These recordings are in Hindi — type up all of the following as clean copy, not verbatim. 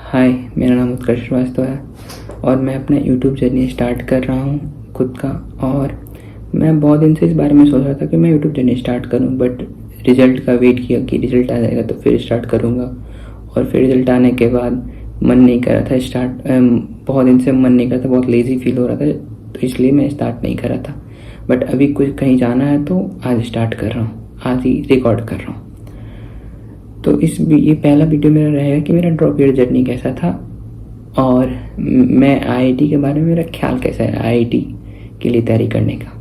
हाय, मेरा नाम उत्कर्ष श्रीवास्तव है और मैं अपना यूट्यूब जर्नी स्टार्ट कर रहा हूँ खुद का। और मैं बहुत दिन से इस बारे में सोच रहा था कि मैं यूट्यूब जर्नी स्टार्ट करूँ, बट रिज़ल्ट का वेट किया कि रिज़ल्ट आ जाएगा तो फिर स्टार्ट करूँगा। और फिर रिज़ल्ट आने के बाद मन नहीं कर रहा था स्टार्ट, बहुत दिन से मन नहीं कर रहा था, बहुत लेज़ी फील हो रहा था, तो इसलिए मैं स्टार्ट नहीं कर रहा था। बट अभी कुछ कहीं जाना है तो आज स्टार्ट कर रहा हूँ, आज ही रिकॉर्ड कर रहा हूँ। तो ये पहला वीडियो मेरा रहेगा कि मेरा ड्रॉप ईयर जर्नी कैसा था और मैं आईआईटी के बारे में मेरा ख्याल कैसा है आईआईटी के लिए तैयारी करने का।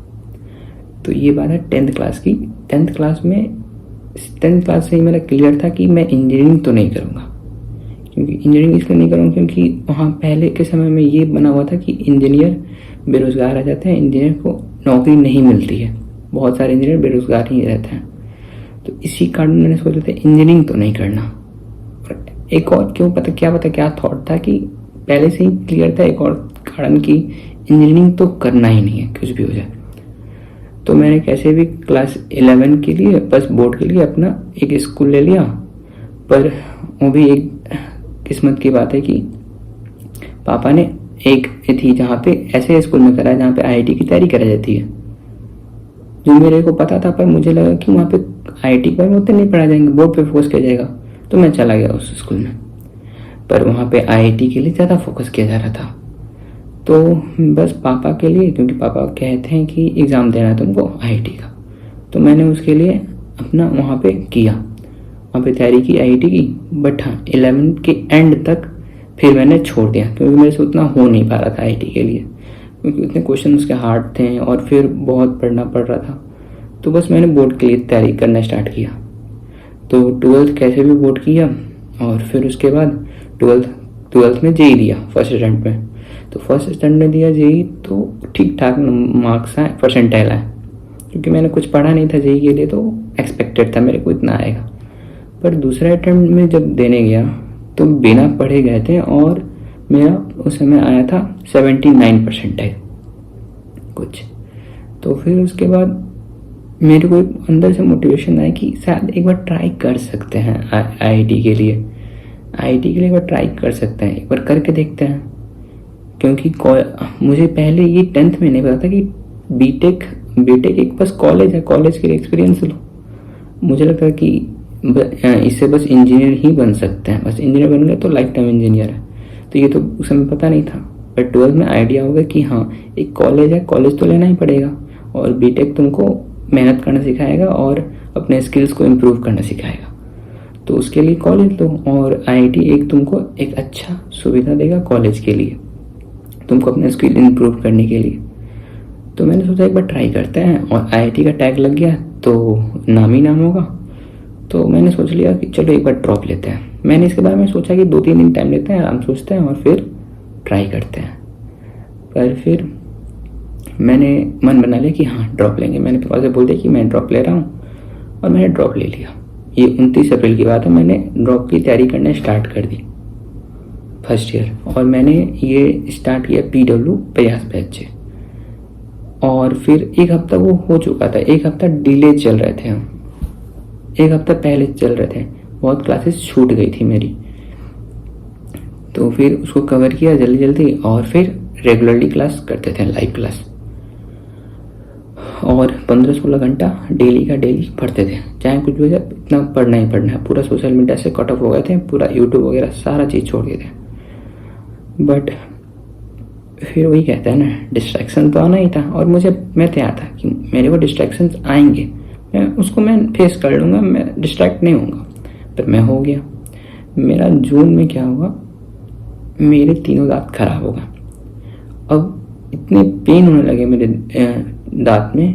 तो ये बात है 10th क्लास की। 10th क्लास से ही मेरा क्लियर था कि मैं इंजीनियरिंग तो नहीं करूँगा। क्योंकि इंजीनियरिंग इसलिए नहीं करूँगा क्योंकि वहाँ पहले के समय में ये बना हुआ था कि इंजीनियर बेरोज़गार आ जाते हैं, इंजीनियर को नौकरी नहीं मिलती है, बहुत सारे इंजीनियर बेरोज़गार ही रहते हैं। तो इसी कारण मैंने सोचा था इंजीनियरिंग तो नहीं करना। और एक और क्या पता क्या थॉट था कि पहले से ही क्लियर था एक और कारण कि इंजीनियरिंग तो करना ही नहीं है, कुछ भी हो जाए। तो मैंने कैसे भी क्लास 11 के लिए बस बोर्ड के लिए अपना एक स्कूल ले लिया। पर वो भी एक किस्मत की बात है कि पापा ने एक थी जहाँ पे ऐसे स्कूल में करा जहाँ पे आईआईटी की तैयारी कराई जाती है, जो मेरे को पता था। पर मुझे लगा कि वहाँ पे आईआईटी के बारे में उतने नहीं पढ़ा जाएंगे, बोर्ड पे फोकस किया जाएगा, तो मैं चला गया उस स्कूल में। पर वहाँ पे आईआईटी के लिए ज़्यादा फोकस किया जा रहा था। तो बस पापा के लिए, क्योंकि पापा कहते हैं कि एग्ज़ाम देना है तुमको आईआईटी का, तो मैंने उसके लिए अपना वहाँ पे किया, वहाँ पे तैयारी की आईआईटी की। बट हाँ, 11 के एंड तक फिर मैंने छोड़ दिया क्योंकि मेरे से उतना हो नहीं पा रहा था आईआईटी के लिए, क्योंकि उतने क्वेश्चन उसके हार्ड थे और फिर बहुत पढ़ना पड़ रहा था। तो बस मैंने बोर्ड के लिए तैयारी करना स्टार्ट किया। तो 12th कैसे भी बोर्ड किया और फिर उसके बाद 12th में जेई दिया फर्स्ट अटेम्प्ट में। तो फर्स्ट अटेम्प्ट में दिया जेई तो ठीक ठाक मार्क्स आए, परसेंटाइल आए, क्योंकि मैंने कुछ पढ़ा नहीं था जेई के लिए, तो एक्सपेक्टेड था मेरे को इतना आएगा। पर दूसरे अटेम्प्ट में जब देने गया तो बिना पढ़े गए थे और मेरा उस समय आया था 79 परसेंटाइल कुछ। तो फिर उसके बाद मेरे को अंदर से मोटिवेशन आया कि शायद एक बार ट्राई कर सकते हैं आईआईटी के लिए एक बार ट्राई कर सकते हैं, एक बार करके देखते हैं। क्योंकि मुझे पहले ये 10th में नहीं पता था कि बीटेक एक बस कॉलेज है, कॉलेज के लिए एक्सपीरियंस लो। मुझे लगता है कि इससे बस इंजीनियर ही बन सकते हैं, बस इंजीनियर बन गए तो लाइफ टाइम इंजीनियर है। तो ये तो उस समय पता नहीं था। पर 12th में आइडिया होगा कि हाँ, एक कॉलेज है, कॉलेज तो लेना ही पड़ेगा, और बीटेक तुमको मेहनत करना सिखाएगा और अपने स्किल्स को इम्प्रूव करना सिखाएगा। तो उसके लिए कॉलेज लो, और आईआईटी एक तुमको एक अच्छा सुविधा देगा कॉलेज के लिए, तुमको अपने स्किल इम्प्रूव करने के लिए। तो मैंने सोचा एक बार ट्राई करते हैं, और आईआईटी का टैग लग गया तो नाम ही नाम होगा। तो मैंने सोच लिया कि चलो एक बार ड्रॉप लेते हैं। मैंने इसके बारे में सोचा कि 2-3 दिन टाइम लेते हैं, आराम सोचते हैं और फिर ट्राई करते हैं। पर फिर मैंने मन बना लिया कि हाँ ड्रॉप लेंगे। मैंने पापा से बोल दिया कि मैं ड्रॉप ले रहा हूँ, और मैंने ड्रॉप ले लिया। ये 29 अप्रैल की बात है। मैंने ड्रॉप की तैयारी करना स्टार्ट कर दी फर्स्ट ईयर, और मैंने ये स्टार्ट किया पीडब्ल्यू प्रयास बैच से। और फिर एक हफ्ता वो हो चुका था, एक हफ्ता डिले चल रहे थे हम, एक हफ्ता पहले चल रहे थे, बहुत क्लासेस छूट गई थी मेरी। तो फिर उसको कवर किया जल्दी जल्दी, और फिर रेगुलरली क्लास करते थे, लाइव क्लास, और 15-16 घंटा डेली का डेली पढ़ते थे, चाहे कुछ भी हो जाए, इतना पढ़ना ही पढ़ना है। पूरा सोशल मीडिया से कट ऑफ हो गए थे, पूरा यूट्यूब वगैरह सारा चीज़ छोड़ दिए थे। बट फिर वही कहता है ना, डिस्ट्रैक्शन तो आना ही था, और मैं तैयार था कि मेरे को डिस्ट्रैक्शन आएंगे, मैं फेस कर लूँगा, मैं डिस्ट्रैक्ट नहीं होऊंगा। पर मैं हो गया। मेरा जून में क्या हुआ, मेरे तीनों दांत खराब हो गए। अब इतने पेन होने लगे मेरे दांत में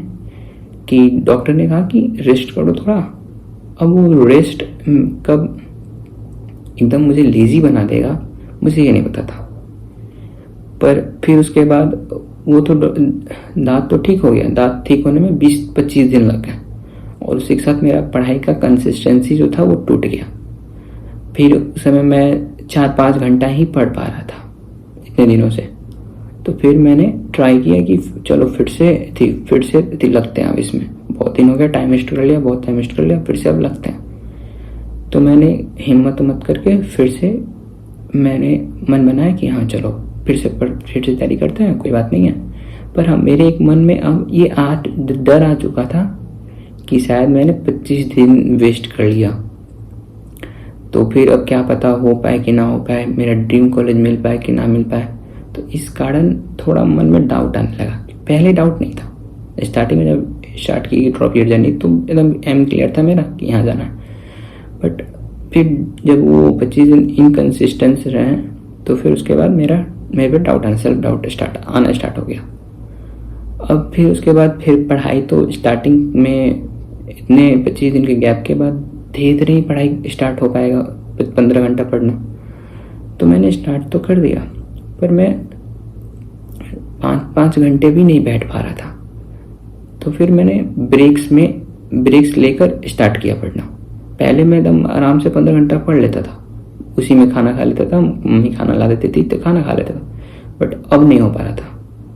कि डॉक्टर ने कहा कि रेस्ट करो थोड़ा। अब वो रेस्ट कब एकदम मुझे लेजी बना देगा, मुझे ये नहीं पता था। पर फिर उसके बाद वो तो दांत तो ठीक हो गया, दांत ठीक होने में 20-25 दिन लग गए, और उसी के साथ मेरा पढ़ाई का कंसिस्टेंसी जो था वो टूट गया। फिर उस समय मैं 4-5 घंटा ही पढ़ पा रहा था इतने दिनों से। तो फिर मैंने ट्राई किया कि चलो फिर से लगते हैं अब इसमें, बहुत दिन हो गया, टाइम वेस्ट कर लिया, फिर से अब लगते हैं। तो मैंने हिम्मत मत करके फिर से मैंने मन बनाया कि हाँ चलो फिर से तैयारी करते हैं, कोई बात नहीं है। पर हाँ, मेरे एक मन में अब ये डर आ चुका था कि शायद मैंने 25 दिन वेस्ट कर लिया, तो फिर अब क्या पता हो पाए कि ना हो पाए, मेरा ड्रीम कॉलेज मिल पाए कि ना मिल पाए। तो इस कारण थोड़ा मन में डाउट आने लगा। पहले डाउट नहीं था, स्टार्टिंग में जब स्टार्ट की ड्रॉप ईयर जर्नी तो एकदम एम क्लियर था मेरा कि यहाँ जाना है। बट फिर जब वो 25 दिन इनकन्सिस्टेंस रहे तो फिर उसके बाद मेरे पे डाउट आना, सेल्फ डाउट आना स्टार्ट हो गया। अब फिर उसके बाद फिर पढ़ाई तो स्टार्टिंग में इतने 25 दिन के गैप के बाद धीरे धीरे ही पढ़ाई स्टार्ट हो पाएगा, 15 घंटा पढ़ना। तो मैंने स्टार्ट तो कर दिया, पर मैं 5 घंटे भी नहीं बैठ पा रहा था। तो फिर मैंने ब्रेक्स लेकर स्टार्ट किया पढ़ना। पहले मैं एकदम आराम से 15 घंटा पढ़ लेता था, उसी में खाना खा लेता था, मम्मी खाना ला देती थी तो खाना खा लेता था। बट अब नहीं हो पा रहा था।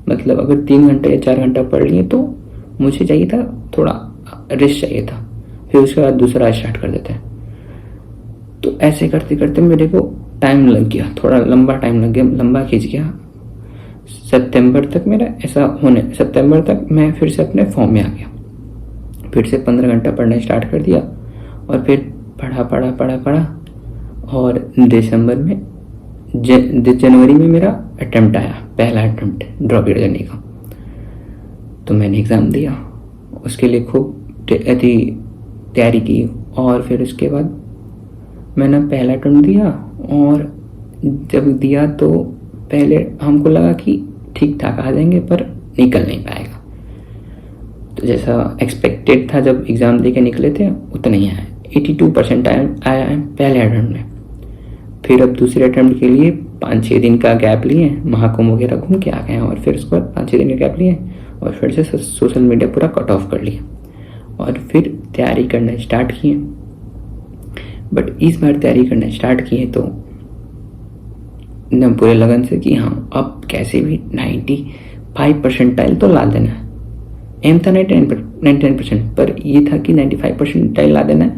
मतलब अगर 3 घंटे या 4 घंटा पढ़ लिए तो मुझे चाहिए था थोड़ा रेस्ट चाहिए था, फिर उसके बाद दूसरा स्टार्ट कर देते हैं। तो ऐसे करते करते मेरे को टाइम लग गया, थोड़ा लंबा टाइम लग गया, लंबा खींच गया। सितंबर तक मैं फिर से अपने फॉर्म में आ गया। फिर से 15 घंटा पढ़ना स्टार्ट कर दिया और फिर पढ़ा और जनवरी में मेरा अटेम्प्ट आया, पहला अटेम्प्ट ड्रॉप ईयर जर्नी का। तो मैंने एग्ज़ाम दिया, उसके लिए खूब तैयारी की और फिर उसके बाद मैंने पहला अटेम्प्ट दिया। और जब दिया तो पहले हमको लगा कि ठीक ठाक आ जाएंगे, पर निकल नहीं पाएगा। तो जैसा एक्सपेक्टेड था जब एग्ज़ाम दे के निकले थे उतना ही आया, 82% आया है पहले अटेम्प्ट में। फिर अब दूसरे अटेम्प्ट के लिए 5-6 दिन का गैप लिए, महाकुंभ वगैरह घूम के आ गए हैं और फिर उसके बाद 5-6 दिन का गैप लिए और फिर से सोशल मीडिया पूरा कट ऑफ कर लिया और फिर तैयारी करना स्टार्ट किए। बट इस बार तैयारी करना स्टार्ट किए तो एकदम पूरे लगन से कि हाँ अब कैसे भी 95 परसेंटाइल तो ला देना है। एम था 99%, पर ये था कि 95 परसेंटाइल ला देना है,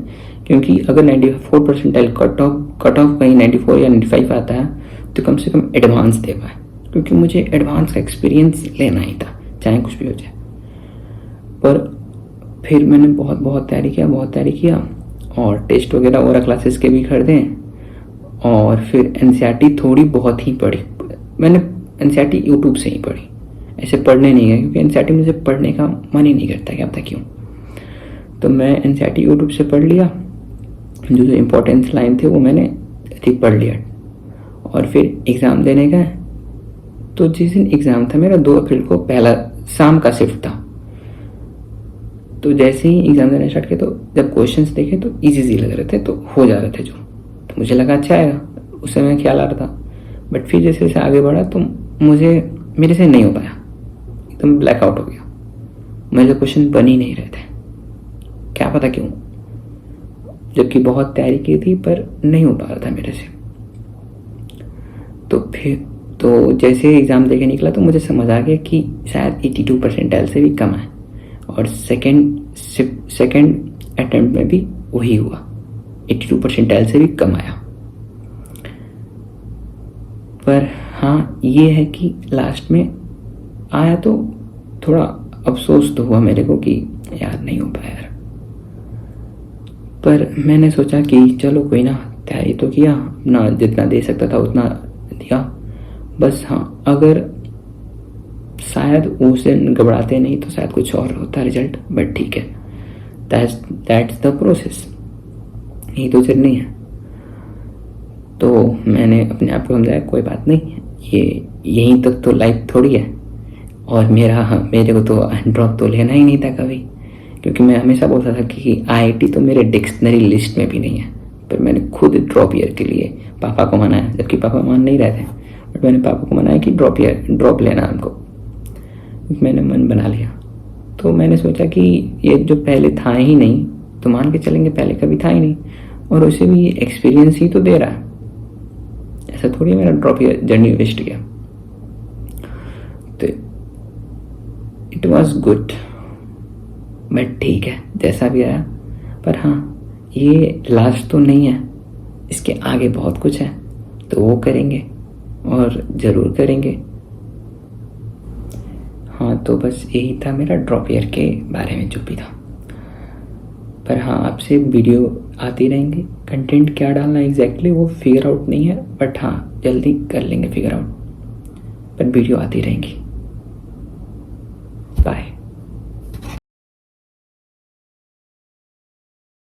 क्योंकि अगर 94 परसेंटाइल कट ऑफ कहीं 94 या 95 आता है तो कम से कम एडवांस दे पाए, क्योंकि मुझे एडवांस का एक्सपीरियंस लेना ही था, चाहे कुछ भी हो जाए। पर फिर मैंने बहुत तैयारी किया और टेस्ट वगैरह और क्लासेस के भी खरीदे और फिर एनसीईआरटी थोड़ी बहुत ही पढ़ी। मैंने एनसीईआरटी यूट्यूब से ही पढ़ी, ऐसे पढ़ने नहीं गया, क्योंकि एनसीईआरटी मुझे पढ़ने का मन ही नहीं करता, क्या पता क्यों। तो मैं एनसीईआरटी यूट्यूब से पढ़ लिया, जो इम्पोर्टेंस लाइन थे वो मैंने पढ़ लिया और फिर एग्ज़ाम देने गए। तो जिस दिन एग्ज़ाम था मेरा 2 अप्रैल को, पहला शाम का शिफ्ट था। तो जैसे ही एग्ज़ाम देना स्टार्ट किया तो जब क्वेश्चंस देखे तो इजी लग रहे थे, तो हो जा रहे थे जो, तो मुझे लगा अच्छा आएगा, उस समय ख्याल आ रहा था। बट फिर जैसे जैसे आगे बढ़ा तो मेरे से नहीं हो पाया, एकदम ब्लैकआउट हो गया, मेरे क्वेश्चन बन ही नहीं रहे थे, क्या पता क्यों, जबकि बहुत तैयारी की थी पर नहीं हो पा रहा था मेरे से। तो जैसे एग्ज़ाम देके निकला तो मुझे समझ आ गया कि शायद 82 परसेंटाइल से भी कम है और सेकेंड अटेम्प्ट में भी वही हुआ, 82 परसेंटाइल से भी कम आया। पर हाँ ये है कि लास्ट में आया तो थोड़ा अफसोस तो हुआ मेरे को कि यार नहीं हो पाया यार। पर मैंने सोचा कि चलो कोई ना, तैयारी तो किया, अपना जितना दे सकता था उतना दिया। बस हाँ, अगर शायद उस दिन घबराते नहीं तो शायद कुछ और होता रिजल्ट, बट ठीक है, दैट्स द प्रोसेस, यही तो जर्नी है। तो मैंने अपने आप को समझाया कोई बात नहीं, ये यहीं तक तो लाइफ थोड़ी है। और मेरे को तो ड्रॉप तो लेना ही नहीं था कभी, क्योंकि मैं हमेशा बोलता था कि आईआईटी तो मेरे डिक्शनरी लिस्ट में भी नहीं है। पर मैंने खुद ड्रॉप ईयर के लिए पापा को मनाया, जबकि पापा मान नहीं रहे थे, बट मैंने पापा को मनाया कि ड्रॉप लेना हमको, मैंने मन बना लिया। तो मैंने सोचा कि ये जो पहले था ही नहीं, तो मान के चलेंगे पहले कभी था ही नहीं, और उसे भी ये एक्सपीरियंस ही तो दे रहा है, ऐसा थोड़ी मेरा ड्रॉप ईयर जर्नी वेस्ट गया। तो इट वॉज गुड, बट ठीक है जैसा भी आया। पर हाँ, ये लास्ट तो नहीं है, इसके आगे बहुत कुछ है, तो वो करेंगे और ज़रूर करेंगे। हाँ, तो बस यही था मेरा ड्रॉप ईयर के बारे में जो भी था। पर हाँ, आपसे वीडियो आती रहेंगी। कंटेंट क्या डालना एग्जैक्टली वो फिगर आउट नहीं है, बट हाँ जल्दी कर लेंगे फिगर आउट, पर वीडियो आती रहेंगी। बाय।